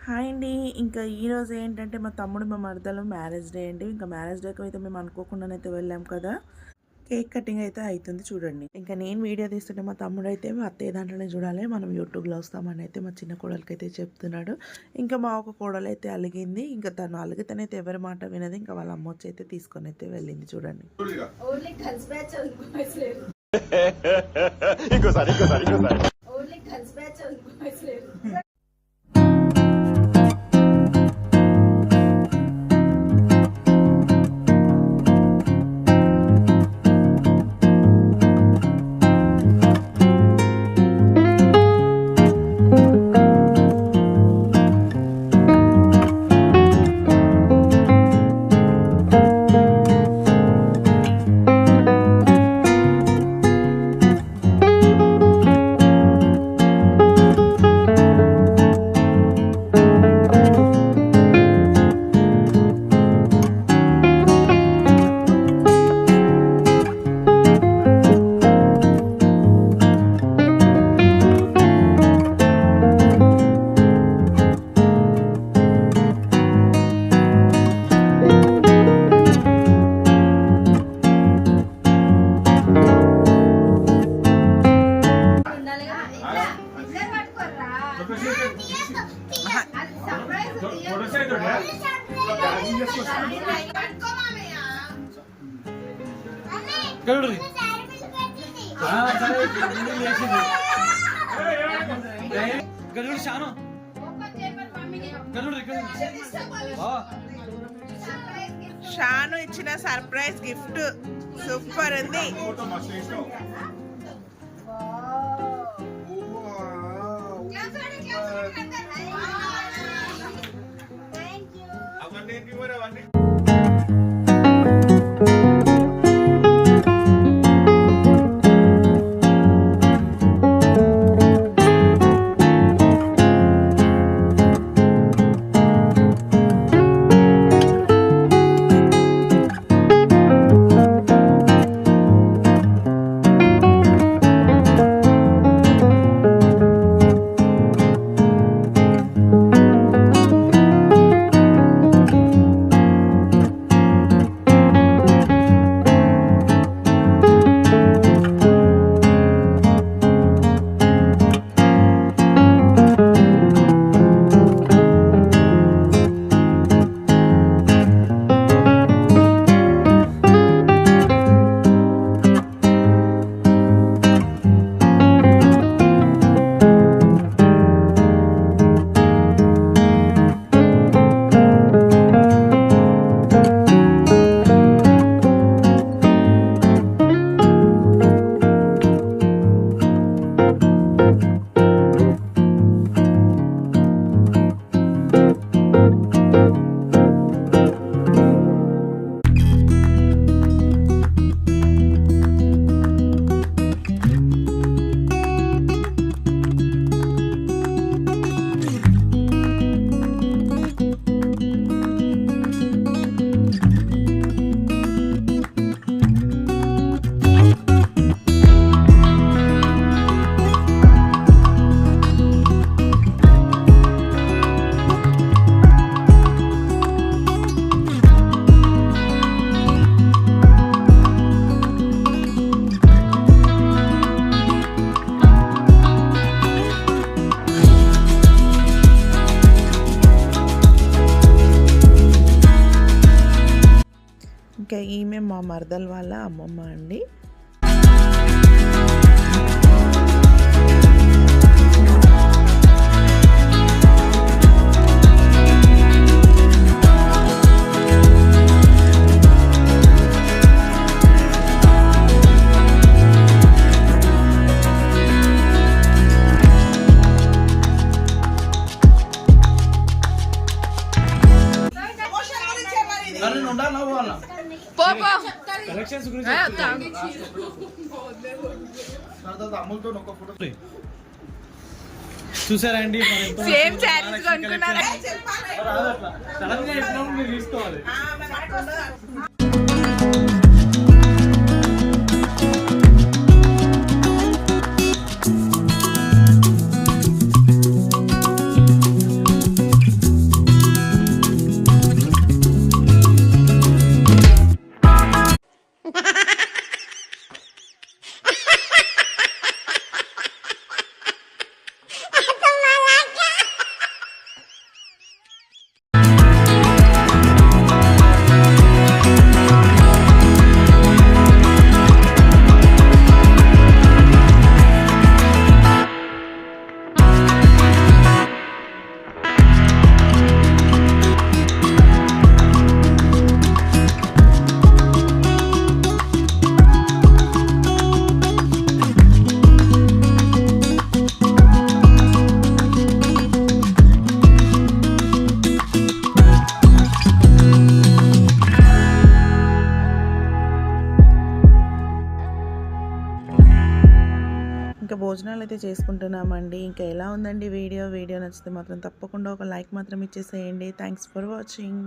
Hi అండి. ఇంకా ఈరోజు ఏంటంటే మా తమ్ముడు మా మరదలు మ్యారేజ్ డే అండి. ఇంకా మ్యారేజ్ డేకి అయితే మేము అనుకోకుండానైతే వెళ్ళాం కదా. కేక్ కటింగ్ అయితే అవుతుంది చూడండి. ఇంకా నేను వీడియో తీస్తుంటే మా తమ్ముడు అయితే మా అత్తయ్య దాంట్లోనే చూడాలి, మనం యూట్యూబ్లో వస్తామని అయితే మా చిన్న కోడలికి అయితే చెప్తున్నాడు. ఇంకా మా ఒక కోడలు అయితే అలిగింది. ఇంకా తను అలిగితేనైతే ఎవరి మాట వినది. ఇంకా వాళ్ళ అమ్మ వచ్చి అయితే తీసుకొని అయితే వెళ్ళింది చూడండి. షాను ఇచ్చిన సర్ప్రైజ్ గిఫ్ట్ సూపర్ ఉంది. ఇంకా ఈమె మా మరదల వాళ్ళ అమ్మమ్మ అండి. చూసారా అండి, తీసుకోవాలి. భోజనాలు అయితే చేసుకుంటున్నామండి. ఇంకా ఎలా ఉందండి వీడియో నచ్చితే మాత్రం తప్పకుండా ఒక లైక్ మాత్రం ఇచ్చేసేయండి. Thanks for watching.